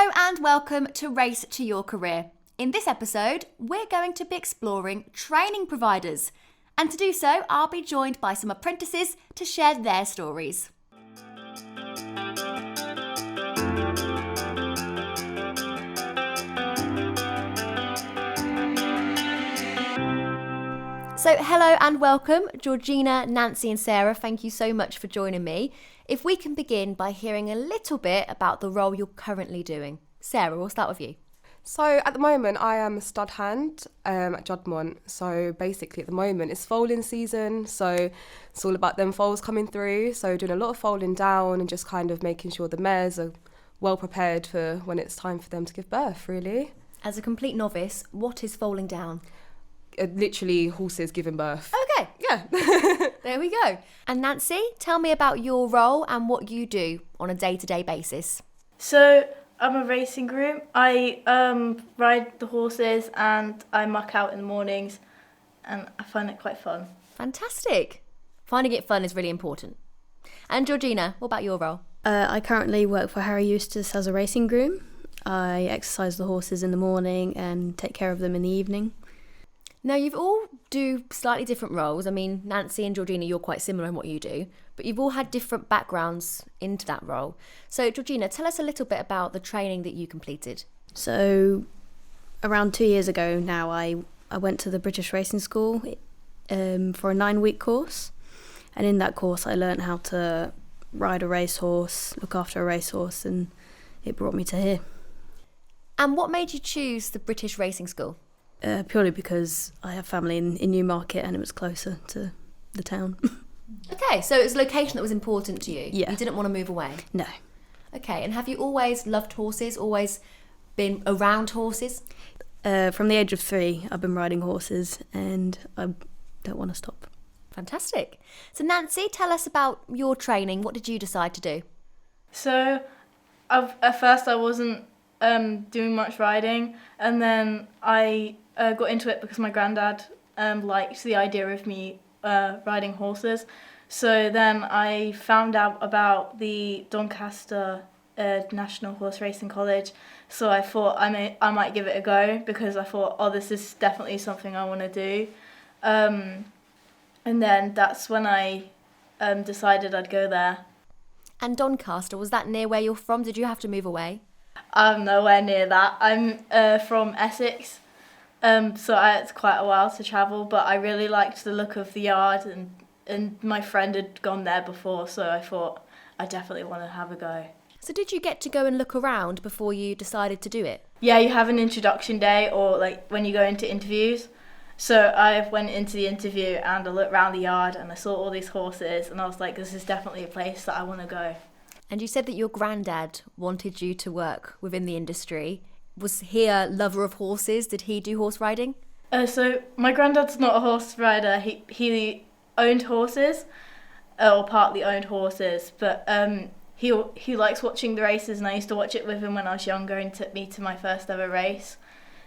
Hello and welcome to Race to Your Career. In this episode, we're going to be exploring training providers. And to do so, I'll be joined by some apprentices to share their stories. So hello and welcome, Georgina, Nancy and Sarah. Thank you so much for joining me. If we can begin by hearing a little bit about the role you're currently doing. Sarah, we'll start with you. So at the moment I am a stud hand at Juddmonte. So basically at the moment it's foaling season, so it's all about them foals coming through. So doing a lot of foaling down and just kind of making sure the mares are well prepared for when it's time for them to give birth, really. As a complete novice, what is foaling down? Literally horses giving birth. Okay. Yeah. There we go. And Nancy, tell me about your role and what you do on a day-to-day basis. So I'm a racing groom. I ride the horses and I muck out in the mornings, and I find it quite fun. Fantastic. Finding it fun is really important. And Georgina, what about your role? I currently work for Harry Eustace as a racing groom. I exercise the horses in the morning and take care of them in the evening. Now, you've all do slightly different roles. I mean, Nancy and Georgina, you're quite similar in what you do, but you've all had different backgrounds into that role. So, Georgina, tell us a little bit about the training that you completed. So around 2 years ago now, I went to the British Racing School for a 9-week course. And in that course, I learnt how to ride a racehorse, look after a racehorse, and it brought me to here. And what made you choose the British Racing School? Purely because I have family in Newmarket and it was closer to the town. Okay, so it was location that was important to you. Yeah. You didn't want to move away. No. Okay, and have you always loved horses, always been around horses? From the age of 3, I've been riding horses and I don't want to stop. Fantastic. So Nancy, tell us about your training. What did you decide to do? So at first I wasn't doing much riding, and then I got into it because my granddad liked the idea of me riding horses. So then I found out about the Doncaster National Horse Racing College, so I thought I might give it a go because I thought, this is definitely something I want to do. And then that's when I decided I'd go there. And Doncaster, was that near where you're from? Did you have to move away? I'm nowhere near that. I'm from Essex, so it's quite a while to travel, but I really liked the look of the yard, and my friend had gone there before, so I thought I definitely want to have a go. So did you get to go and look around before you decided to do it? Yeah, you have an introduction day, or like when you go into interviews. So I went into the interview and I looked around the yard and I saw all these horses, and I was like, this is definitely a place that I want to go. And you said that your granddad wanted you to work within the industry. Was he a lover of horses? Did he do horse riding? So my granddad's not a horse rider. He owned horses, or partly owned horses, but he likes watching the races, and I used to watch it with him when I was younger, and took me to my first ever race.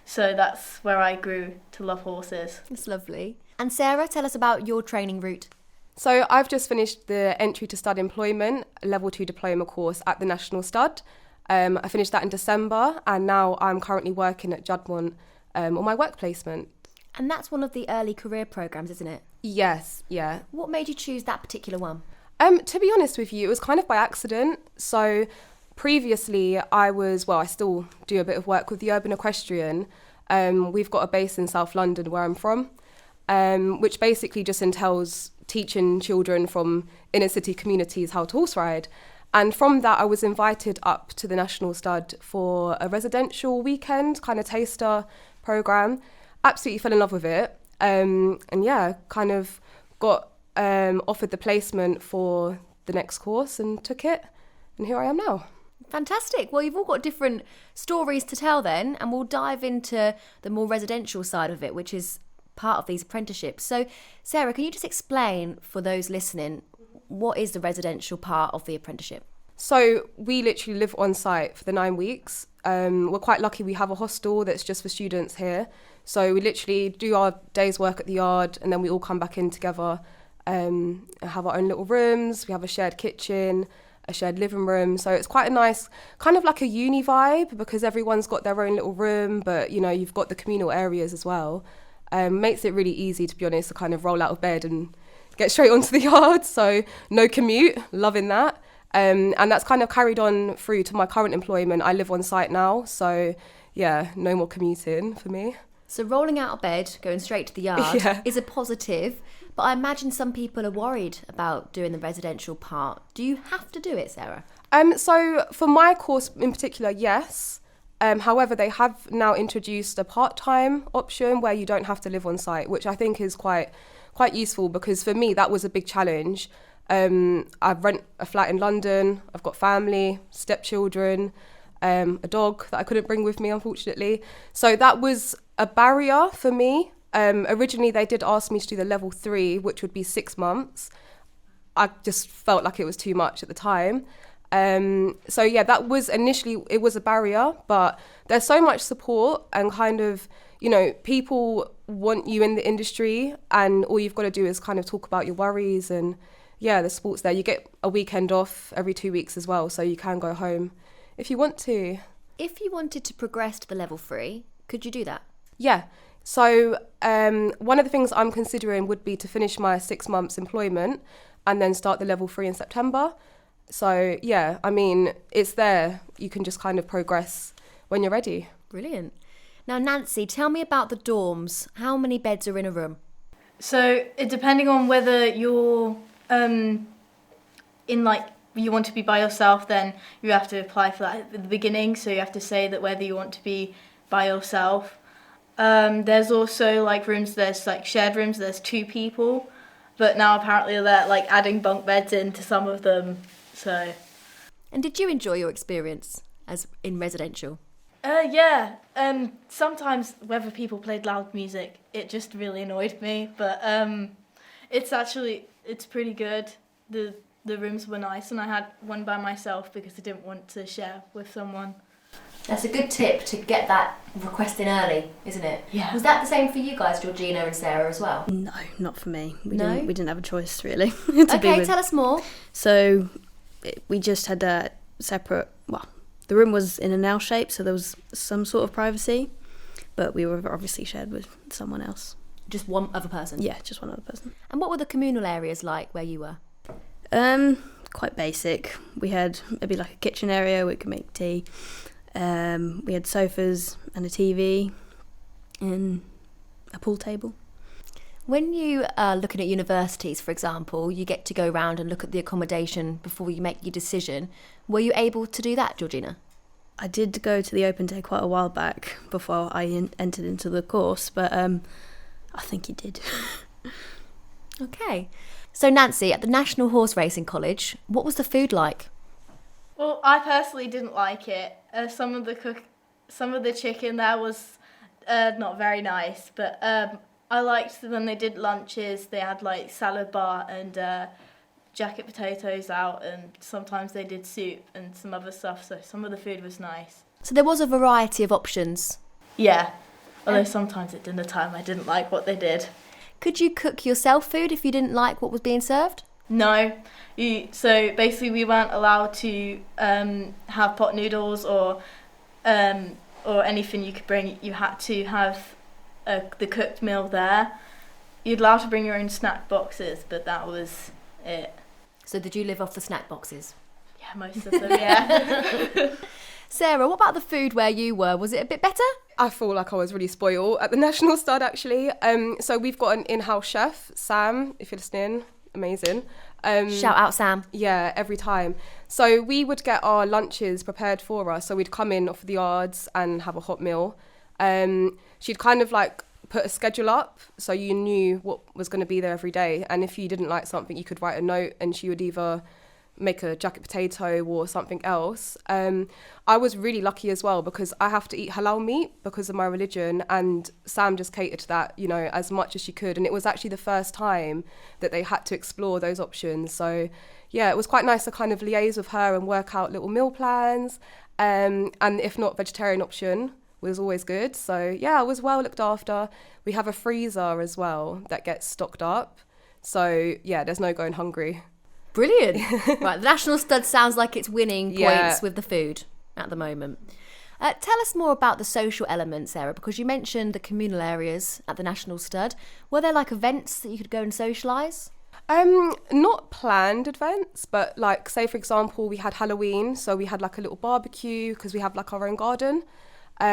So that's where I grew to love horses. That's lovely. And Sarah, tell us about your training route. So I've just finished the Entry to Stud Employment Level 2 Diploma course at the National Stud. I finished that in December, and now I'm currently working at Juddmonte on my work placement. And that's one of the early career programmes, isn't it? Yes, yeah. What made you choose that particular one? To be honest with you, it was kind of by accident. So previously I still do a bit of work with the Urban Equestrian. We've got a base in South London where I'm from, which basically just entails teaching children from inner city communities how to horse ride. And from that, I was invited up to the National Stud for a residential weekend, kind of taster programme. Absolutely fell in love with it. And yeah, kind of got offered the placement for the next course and took it. And here I am now. Fantastic. Well, you've all got different stories to tell then, and we'll dive into the more residential side of it, which is part of these apprenticeships. So, Sarah, can you just explain for those listening, what is the residential part of the apprenticeship? So we literally live on site for the 9 weeks. We're quite lucky we have a hostel that's just for students here. So we literally do our day's work at the yard and then we all come back in together and have our own little rooms. We have a shared kitchen, a shared living room. So it's quite a nice, kind of like a uni vibe, because everyone's got their own little room, but you know, you've got the communal areas as well. Makes it really easy, to be honest, to kind of roll out of bed and get straight onto the yard. So no commute, loving that. And that's kind of carried on through to my current employment. I live on site now, so yeah, no more commuting for me. So rolling out of bed, going straight to the yard Yeah. is a positive, but I imagine some people are worried about doing the residential part. Do you have to do it, Sarah? So for my course in particular, yes. However, they have now introduced a part-time option where you don't have to live on site, which I think is quite useful, because for me that was a big challenge. I rent a flat in London. I've got family, stepchildren, a dog that I couldn't bring with me, unfortunately. So that was a barrier for me. Originally, they did ask me to do the level 3, which would be 6 months. I just felt like it was too much at the time. So yeah, that was initially, it was a barrier, but there's so much support and kind of, you know, people want you in the industry, and all you've got to do is kind of talk about your worries, and yeah, the sport's there. You get a weekend off every 2 weeks as well, so you can go home if you want to. If you wanted to progress to the level 3, could you do that? Yeah. So one of the things I'm considering would be to finish my 6 months employment and then start the level 3 in September. So yeah, I mean, it's there. You can just kind of progress when you're ready. Brilliant. Now, Nancy, tell me about the dorms. How many beds are in a room? So depending on whether you're in like you want to be by yourself, then you have to apply for that at the beginning. So you have to say that whether you want to be by yourself. There's also like rooms, there's like shared rooms, there's 2 people, but now apparently they're like adding bunk beds into some of them. So. And did you enjoy your experience as in residential? Yeah. Sometimes whether people played loud music, it just really annoyed me. But it's pretty good. The rooms were nice, and I had one by myself because I didn't want to share with someone. That's a good tip to get that request in early, isn't it? Yeah. Was that the same for you guys, Georgina and Sarah, as well? No, not for me. We No? didn't have a choice, really. Okay, tell us more. So we just had a separate, well, the room was in an L shape, so there was some sort of privacy, but we were obviously shared with someone else. Just one other person? Yeah, just one other person. And what were the communal areas like where you were? Quite basic. We had maybe like a kitchen area where we could make tea. We had sofas and a TV and a pool table. When you are looking at universities, for example, you get to go around and look at the accommodation before you make your decision. Were you able to do that, Georgina? I did go to the open day quite a while back before I entered into the course, but I think he did. Okay. So Nancy, at the National Horse Racing College, what was the food like? Well, I personally didn't like it. Some of the chicken there was not very nice, but I liked when they did lunches. They had like salad bar and jacket potatoes out, and sometimes they did soup and some other stuff. So some of the food was nice. So there was a variety of options. Yeah, although sometimes at dinner time I didn't like what they did. Could you cook yourself food if you didn't like what was being served? No. So basically we weren't allowed to have pot noodles or anything you could bring. You had to have the cooked meal there. You'd allowed to bring your own snack boxes, but that was it. So did you live off the snack boxes? Yeah, most of them, yeah. Sarah, what about the food where you were? Was it a bit better? I feel like I was really spoiled at the National Stud, actually. So we've got an in-house chef, Sam, if you're listening. Amazing. Shout out, Sam. Yeah, every time. So we would get our lunches prepared for us. So we'd come in off the yards and have a hot meal. She'd kind of like put a schedule up so you knew what was going to be there every day. And if you didn't like something, you could write a note, and she would either make a jacket potato or something else. I was really lucky as well because I have to eat halal meat because of my religion, and Sam just catered to that, you know, as much as she could. And it was actually the first time that they had to explore those options. So yeah, it was quite nice to kind of liaise with her and work out little meal plans. And if not, vegetarian option was always good. So yeah, I was well looked after. We have a freezer as well that gets stocked up. So yeah, there's no going hungry. Brilliant. Right, the National Stud sounds like it's winning points Yeah. with the food at the moment. Tell us more about the social elements, Sarah, because you mentioned the communal areas at the National Stud. Were there like events that you could go and socialise? Not planned events, but like, say for example, we had Halloween, so we had like a little barbecue because we have like our own garden. We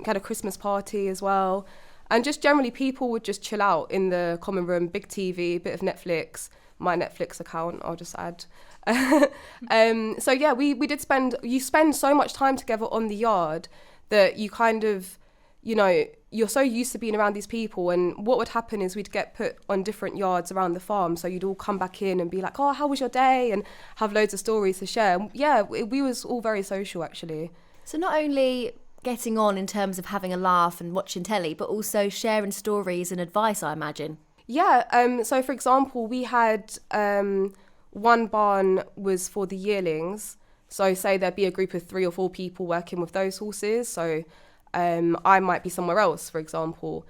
had a Christmas party as well, and just generally people would just chill out in the common room, big TV, bit of Netflix. My Netflix account, I'll just add. So yeah, you spend so much time together on the yard that you kind of, you're so used to being around these people. And what would happen is we'd get put on different yards around the farm. So you'd all come back in and be like, oh, how was your day? And have loads of stories to share. And yeah, we was all very social actually. So not only getting on in terms of having a laugh and watching telly, but also sharing stories and advice, I imagine. Yeah, so for example, we had one barn was for the yearlings. So say there'd be a group of 3 or 4 people working with those horses. So I might be somewhere else, for example,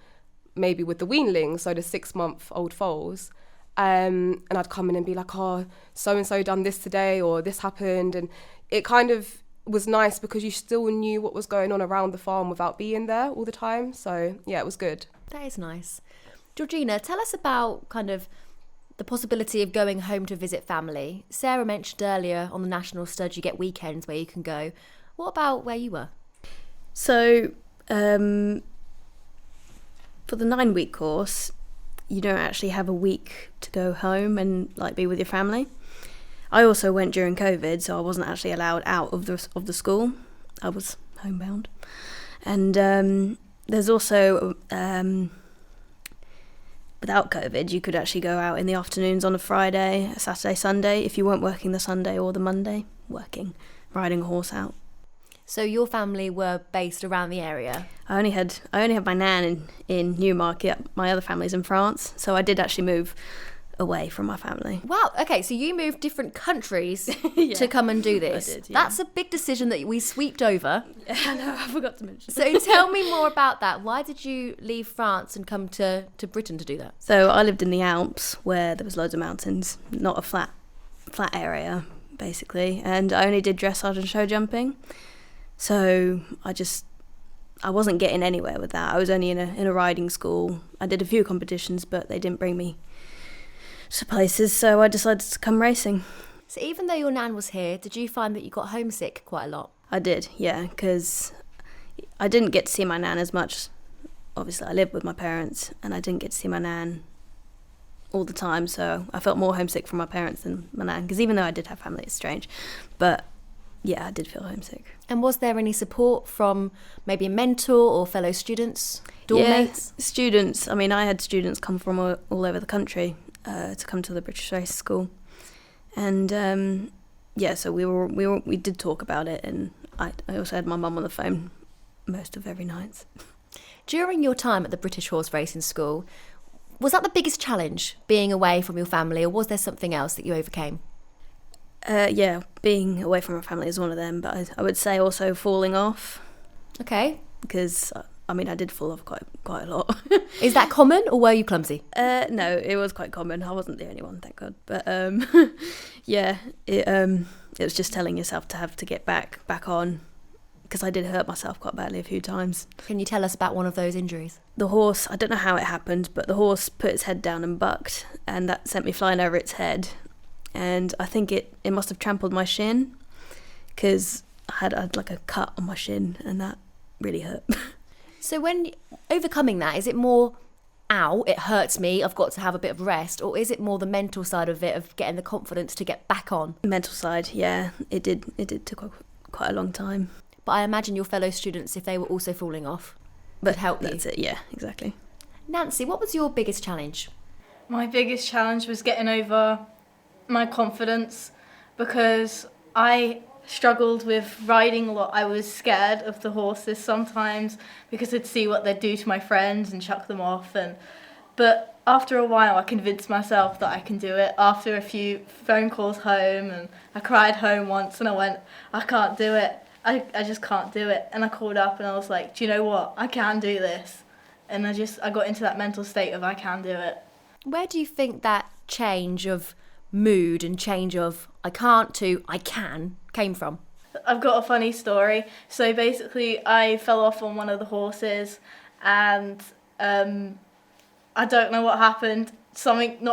maybe with the weanlings, so the 6-month-old foals. And I'd come in and be like, oh, so-and-so done this today or this happened. And it kind of was nice because you still knew what was going on around the farm without being there all the time. So yeah, it was good. That is nice. Georgina, tell us about kind of the possibility of going home to visit family. Sarah mentioned earlier on the National Stud you get weekends where you can go. What about where you were? So, for the 9-week course, you don't actually have a week to go home and like be with your family. I also went during COVID, so I wasn't actually allowed out of the school. I was homebound. And there's also... without COVID, you could actually go out in the afternoons on a Friday, a Saturday, Sunday, if you weren't working the Sunday or the Monday, riding a horse out. So your family were based around the area? I only had my nan in Newmarket. My other family's in France, so I did actually move away from my family. Wow, okay, so you moved different countries Yeah. to come and do this. I did, yeah. That's a big decision that we sweeped over. I know, I forgot to mention. So tell me more about that. Why did you leave France and come to Britain to do that? So I lived in the Alps where there was loads of mountains, not a flat area, basically. And I only did dressage and show jumping. So I wasn't getting anywhere with that. I was only in a riding school. I did a few competitions, but they didn't bring me to places, so I decided to come racing. So even though your nan was here, did you find that you got homesick quite a lot? I did, yeah, because I didn't get to see my nan as much. Obviously, I lived with my parents, and I didn't get to see my nan all the time, so I felt more homesick from my parents than my nan, because even though I did have family, it's strange. But yeah, I did feel homesick. And was there any support from maybe a mentor or fellow students, dorm mates? Students. I mean, I had students come from all over the country to come to the British Race School, and so we did talk about it, and I also had my mum on the phone most of every night. During your time at the British Horse Racing School, was that the biggest challenge, being away from your family, or was there something else that you overcame? Yeah, being away from my family is one of them, but I would say also falling off. Okay. Because, I mean, I did fall off quite a lot. Is that common, or were you clumsy? No, it was quite common. I wasn't the only one, thank God. But, yeah, it was just telling yourself to have to get back on, because I did hurt myself quite badly a few times. Can you tell us about one of those injuries? The horse, I don't know how it happened, but the horse put its head down and bucked, and that sent me flying over its head. And I think it must have trampled my shin, because I had like a cut on my shin, and that really hurt. So when overcoming that, is it more, ow, it hurts me, I've got to have a bit of rest, or is it more the mental side of it, of getting the confidence to get back on? Mental side, yeah, it did took quite a long time. But I imagine your fellow students, if they were also falling off, would help you. That's it, yeah, exactly. Nancy, what was your biggest challenge? My biggest challenge was getting over my confidence, because I struggled with riding a lot. I was scared of the horses sometimes because I'd see what they'd do to my friends and chuck them off. But after a while I convinced myself that I can do it. After a few phone calls home, and I cried home once and I went, I can't do it. I just can't do it. And I called up and I was like, do you know what? I can do this. And I got into that mental state of I can do it. Where do you think that change of mood and change of I can't to I can came from? I've got a funny story. So basically, I fell off on one of the horses, and I don't know what happened. Something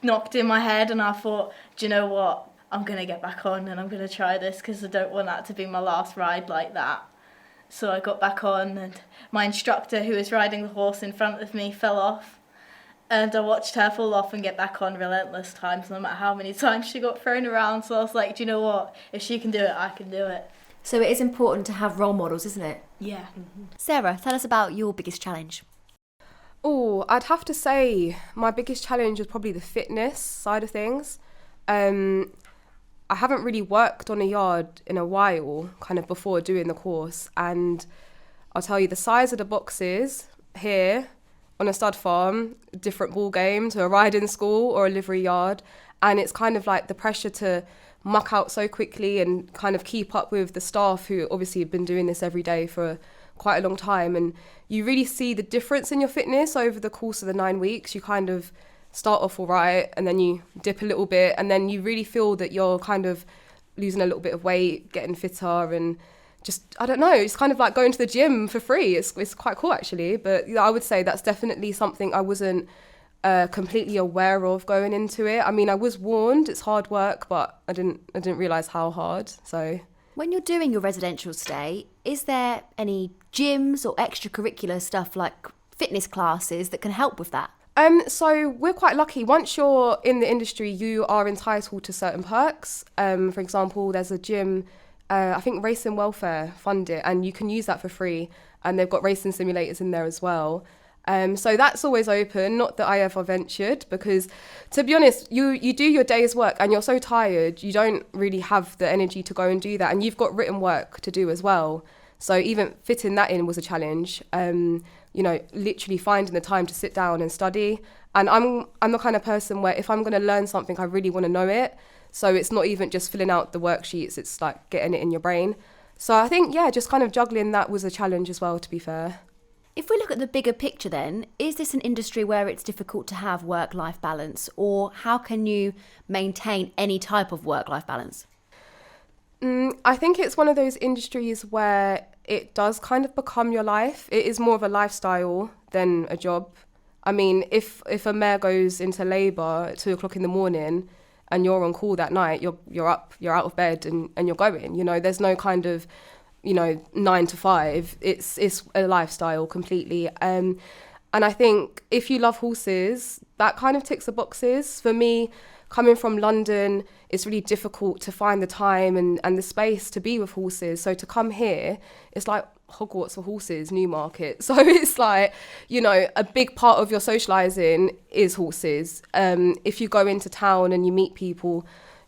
knocked in my head, and I thought, do you know what? I'm going to get back on and I'm going to try this because I don't want that to be my last ride like that. So I got back on, and my instructor, who was riding the horse in front of me, fell off. And I watched her fall off and get back on relentless times, no matter how many times she got thrown around. So I was like, do you know what? If she can do it, I can do it. So it is important to have role models, isn't it? Yeah. Sarah, tell us about your biggest challenge. Oh, I'd have to say my biggest challenge was probably the fitness side of things. I haven't really worked on a yard in a while, kind of before doing the course. And I'll tell you, the size of the boxes here on a stud farm, different ball game to a riding school or a livery yard. And it's kind of like the pressure to muck out so quickly and kind of keep up with the staff who obviously have been doing this every day for quite a long time. And you really see the difference in your fitness over the course of the 9 weeks. You kind of start off all right, and then you dip a little bit, and then you really feel that you're kind of losing a little bit of weight, getting fitter, and just, I don't know, it's kind of like going to the gym for free. It's quite cool, actually. But I would say that's definitely something I wasn't completely aware of going into it. I mean, I was warned it's hard work, but I didn't realise how hard. So When you're doing your residential stay, is there any gyms or extracurricular stuff like fitness classes that can help with that? So we're quite lucky. Once you're in the industry, you are entitled to certain perks. For example, there's a gym, I think Racing Welfare fund it, and you can use that for free. And they've got racing simulators in there as well. So that's always open. Not that I ever ventured, because to be honest, you do your day's work and you're so tired, you don't really have the energy to go and do that. And you've got written work to do as well. So even fitting that in was a challenge. Literally finding the time to sit down and study. And I'm the kind of person where if I'm going to learn something, I really want to know it. So it's not even just filling out the worksheets, it's like getting it in your brain. So I think, just kind of juggling that was a challenge as well, to be fair. If we look at the bigger picture then, is this an industry where it's difficult to have work-life balance, or how can you maintain any type of work-life balance? I think it's one of those industries where it does kind of become your life. It is more of a lifestyle than a job. I mean, if a mare goes into labour at 2:00 in the morning and you're on call that night, you're up, you're out of bed and you're going. There's no kind of 9 to 5. It's a lifestyle completely. And I think if you love horses, that kind of ticks the boxes. For me, coming from London, it's really difficult to find the time and the space to be with horses. So to come here, it's like Hogwarts for horses, Newmarket. So it's like, a big part of your socialising is horses. If you go into town and you meet people,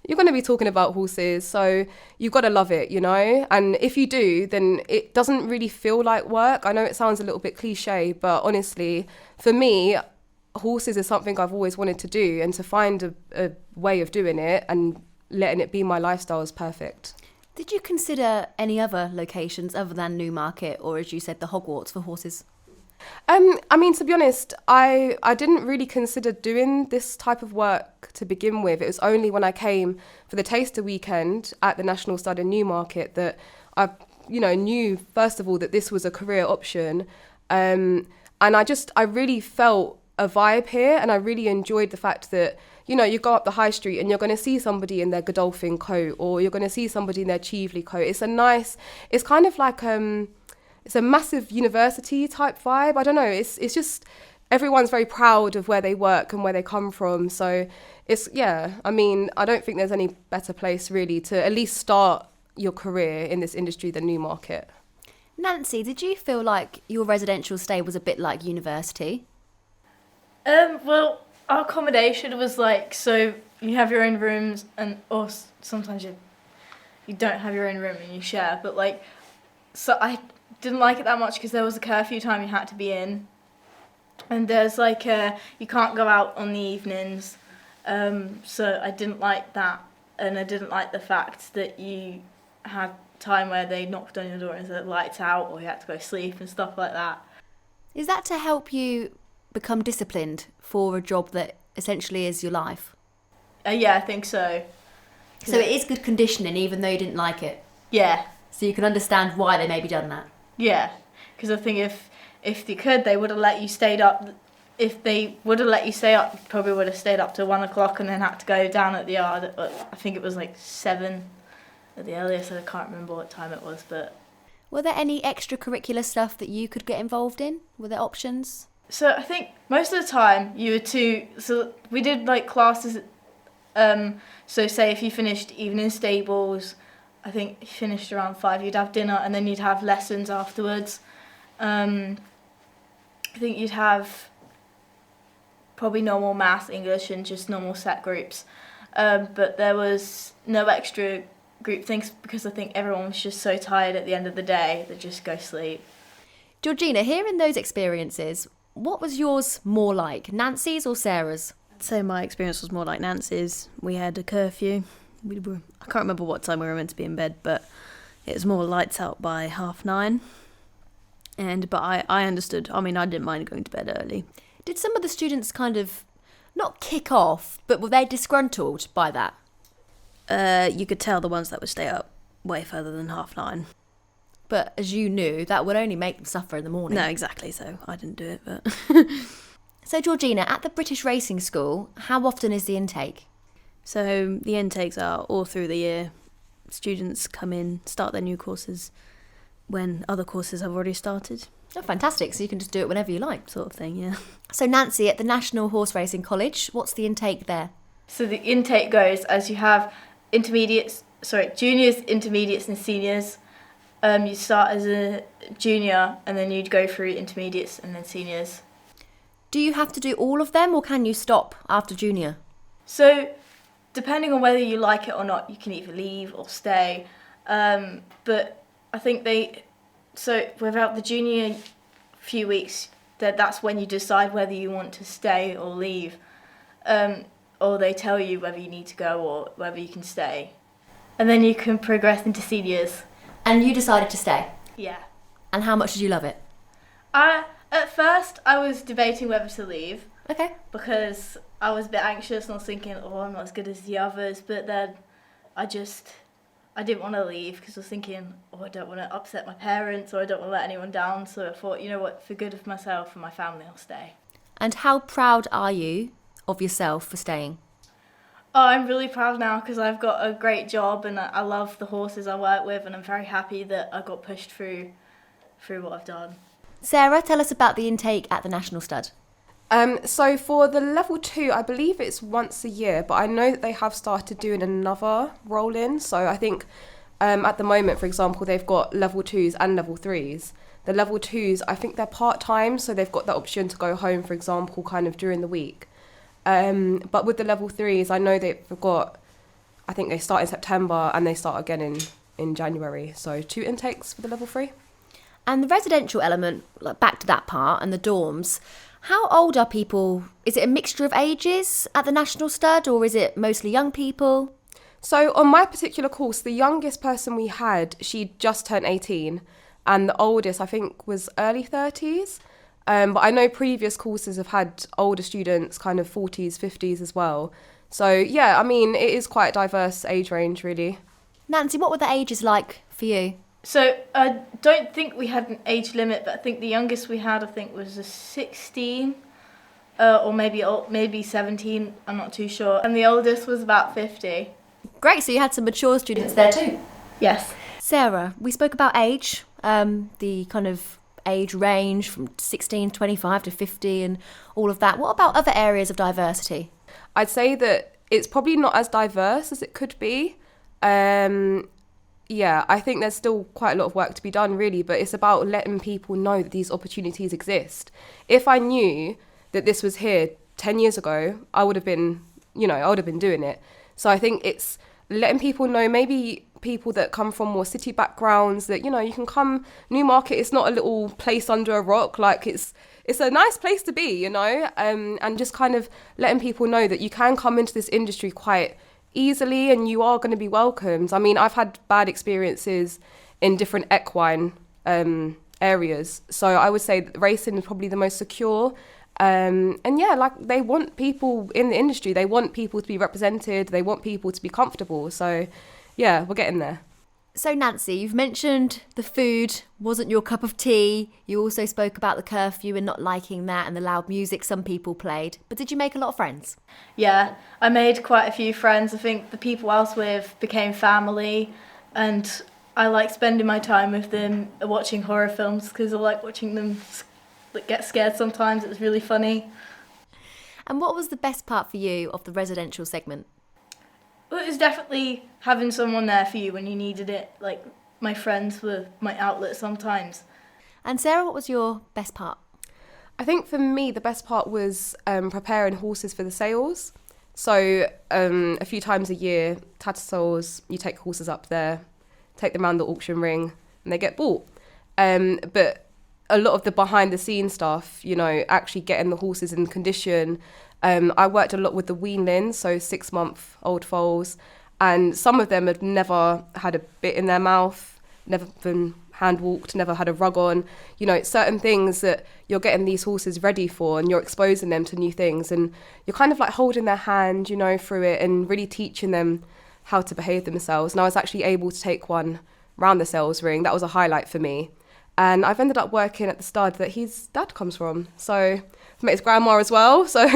you're going to be talking about horses. So you've got to love it, And if you do, then it doesn't really feel like work. I know it sounds a little bit cliche, but honestly, for me, horses is something I've always wanted to do, and to find a way of doing it and letting it be my lifestyle is perfect. Did you consider any other locations other than Newmarket, or as you said, the Hogwarts for horses? To be honest, I didn't really consider doing this type of work to begin with. It was only when I came for the taster weekend at the National Stud in Newmarket that I, knew, first of all, that this was a career option. And I really felt a vibe here, and I really enjoyed the fact that, you go up the high street and you're going to see somebody in their Godolphin coat, or you're going to see somebody in their Chieveley coat. It's kind of like, it's a massive university type vibe. I don't know. It's just everyone's very proud of where they work and where they come from. So I don't think there's any better place really to at least start your career in this industry than Newmarket. Nancy, did you feel like your residential stay was a bit like university? Well, our accommodation was like, so you have your own rooms, or sometimes you don't have your own room and you share, but so I didn't like it that much because there was a curfew time you had to be in, and there's you can't go out on the evenings, so I didn't like that, and I didn't like the fact that you had time where they knocked on your door and said lights out, or you had to go sleep and stuff like that. Is that to help you become disciplined for a job that essentially is your life? Yeah, I think so. So it is good conditioning, even though you didn't like it. Yeah, So you can understand why they maybe done that. yeah. Because I think if they could, they would have let you stayed up. If they would have let you stay up, you probably would have stayed up to 1 o'clock and then had to go down at the yard. I think it was like 7 at the earliest. I can't remember what time it was, but. Were there any extracurricular stuff that you could get involved in? Were there options? So I think most of the time so we did like classes, so say if you finished evening stables, I think you finished around 5, you'd have dinner and then you'd have lessons afterwards. I think you'd have probably normal math, English and just normal set groups. But there was no extra group things because I think everyone was just so tired at the end of the day they'd just go sleep. Georgina, hearing those experiences, what was yours more like, Nancy's or Sarah's? So my experience was more like Nancy's. We had a curfew. I can't remember what time we were meant to be in bed, but it was more lights out by 9:30. But I understood. I mean, I didn't mind going to bed early. Did some of the students kind of, not kick off, but were they disgruntled by that? You could tell the ones that would stay up way further than 9:30. But as you knew, that would only make them suffer in the morning. No, exactly. So I didn't do it. But So Georgina, at the British Racing School, how often is the intake? so the intakes are all through the year. Students come in, start their new courses when other courses have already started, Oh, fantastic. So you can just do it whenever you like. sort of thing. Yeah. So Nancy, at the National Horse Racing College, what's the intake there? So the intake goes as you have juniors, intermediates and seniors. You start as a junior and then you'd go through intermediates and then seniors. Do you have to do all of them or can you stop after junior? So depending on whether you like it or not, you can either leave or stay. But I think without the junior few weeks, that's when you decide whether you want to stay or leave. Or they tell you whether you need to go or whether you can stay. And then you can progress into seniors. And you decided to stay? Yeah. And how much did you love it? At first, I was debating whether to leave Okay. because I was a bit anxious and I was thinking, I'm not as good as the others. But then I didn't want to leave because I was thinking, I don't want to upset my parents or I don't want to let anyone down. So I thought, you know what, for good of myself and my family, I'll stay. And how proud are you of yourself for staying? Oh, I'm really proud now because I've got a great job and I love the horses I work with and I'm very happy that I got pushed through what I've done. Sarah, tell us about the intake at the National Stud. So for the level 2, I believe it's once a year, but I know that they have started doing another roll-in. So I think at the moment, for example, they've got level 2s and level 3s. The level 2s, I think they're part-time, so they've got the option to go home, for example, kind of during the week. But with the level 3s, I know I think they start in September and they start again in January. So 2 intakes for the level 3. And the residential element, like back to that part, and the dorms, how old are people? Is it a mixture of ages at the National Stud or is it mostly young people? So on my particular course, the youngest person we had, she just turned 18 and the oldest, I think, was early 30s. But I know previous courses have had older students, kind of 40s, 50s as well. So yeah, I mean, it is quite a diverse age range, really. Nancy, what were the ages like for you? So I don't think we had an age limit, but I think the youngest we had, was a 16 or maybe 17, I'm not too sure. And the oldest was about 50. Great, so you had some mature students there too. Yes. Sarah, we spoke about age, the kind of age range from 16, 25 to 50 and all of that. What about other areas of diversity? I'd say that it's probably not as diverse as it could be. Yeah, I think there's still quite a lot of work to be done, really, but it's about letting people know that these opportunities exist. If I knew that this was here 10 years ago, I would have been doing it. So I think it's letting people know, maybe people that come from more city backgrounds, that, you can come. Newmarket is not a little place under a rock, like it's a nice place to be, and just kind of letting people know that you can come into this industry quite easily and you are going to be welcomed. I mean, I've had bad experiences in different equine areas, so I would say that racing is probably the most secure And yeah, like they want people in the industry, they want people to be represented, they want people to be comfortable. So yeah, we're getting there. So Nancy, you've mentioned the food wasn't your cup of tea. You also spoke about the curfew and not liking that and the loud music some people played. But did you make a lot of friends? Yeah, I made quite a few friends. I think the people I was with became family, and I like spending my time with them watching horror films because I like watching them get scared sometimes. It was really funny. And what was the best part for you of the residential segment? Well, it was definitely having someone there for you when you needed it. Like, my friends were my outlet sometimes. And Sarah, what was your best part? I think for me, the best part was preparing horses for the sales. So a few times a year, Tattersalls, you take horses up there, take them around the auction ring, and they get bought. But a lot of the behind the scenes stuff, you know, actually getting the horses in condition. I worked a lot with the weanlings, so 6-month-old foals, and some of them had never had a bit in their mouth, never been hand walked, never had a rug on. You know, certain things that you're getting these horses ready for, and you're exposing them to new things, and you're kind of like holding their hand, you know, through it and really teaching them how to behave themselves. And I was actually able to take one round the sales ring. That was a highlight for me. And I've ended up working at the stud that his dad comes from. So I've met his grandma as well. So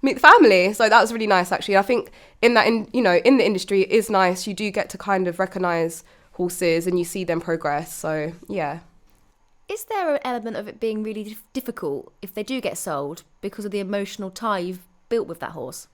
meet the family. So that was really nice, actually. I think in the industry, it is nice. You do get to kind of recognise horses and you see them progress. So yeah. Is there an element of it being really difficult if they do get sold because of the emotional tie you've built with that horse?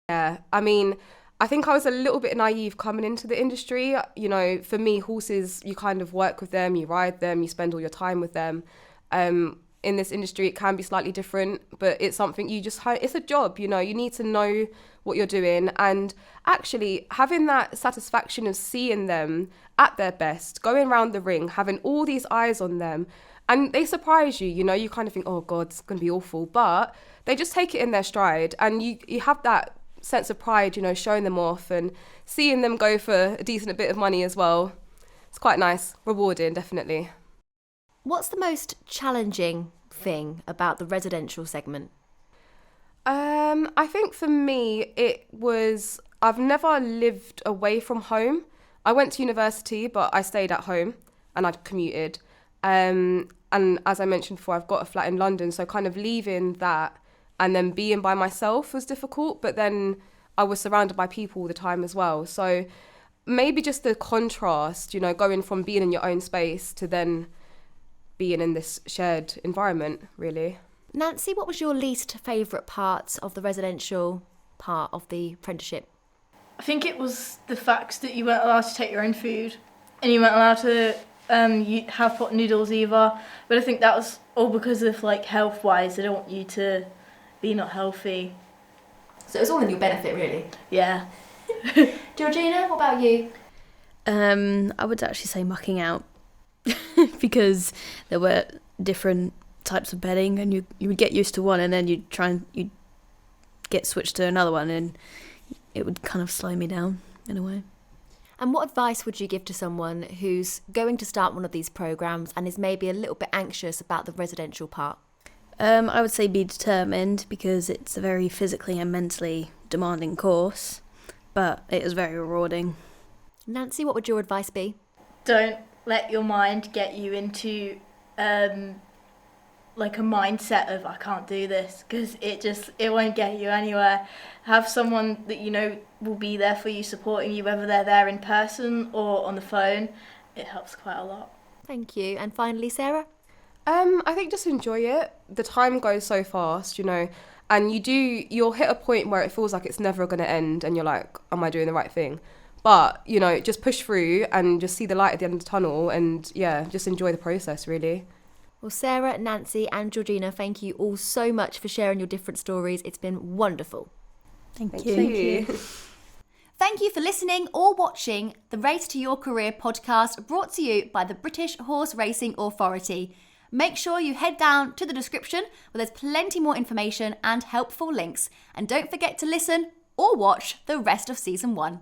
Yeah, I mean, I think I was a little bit naive coming into the industry. You know, for me, horses, you kind of work with them, you ride them, you spend all your time with them. In this industry, it can be slightly different, but it's something it's a job, you know, you need to know what you're doing. And actually having that satisfaction of seeing them at their best, going around the ring, having all these eyes on them, and they surprise you, you know, you kind of think, oh God, it's going to be awful. But they just take it in their stride, and you have that sense of pride, you know, showing them off and seeing them go for a decent bit of money as well. It's quite nice, rewarding, definitely. What's the most challenging thing about the residential segment? I think for me, I've never lived away from home. I went to university, but I stayed at home and I'd commuted. And as I mentioned before, I've got a flat in London, so kind of leaving that and then being by myself was difficult, but then I was surrounded by people all the time as well. So maybe just the contrast, you know, going from being in your own space to then being in this shared environment, really. Nancy, what was your least favourite part of the residential part of the apprenticeship? I think it was the fact that you weren't allowed to take your own food and you weren't allowed to have pot noodles either. But I think that was all because of, like, health-wise. They don't want you to be not healthy. So it was all in your benefit, really? Yeah. Georgina, what about you? I would actually say mucking out because there were different types of bedding, and you would get used to one and then you'd get switched to another one, and it would kind of slow me down in a way. And what advice would you give to someone who's going to start one of these programmes and is maybe a little bit anxious about the residential part? I would say be determined, because it's a very physically and mentally demanding course, but it is very rewarding. Nancy, what would your advice be? Don't let your mind get you into like a mindset of I can't do this, because it won't get you anywhere. Have someone that you know will be there for you, supporting you, whether they're there in person or on the phone. It helps quite a lot. Thank you. And finally, Sarah? I think just enjoy it. The time goes so fast, you know, and you'll hit a point where it feels like it's never going to end and you're like, am I doing the right thing? But, you know, just push through and just see the light at the end of the tunnel, and yeah, just enjoy the process, really. Well, Sarah, Nancy and Georgina, thank you all so much for sharing your different stories. It's been wonderful. Thank you. Thank you. Thank you for listening or watching the Race to Your Career podcast, brought to you by the British Horse Racing Authority. Make sure you head down to the description where there's plenty more information and helpful links. And don't forget to listen or watch the rest of season 1.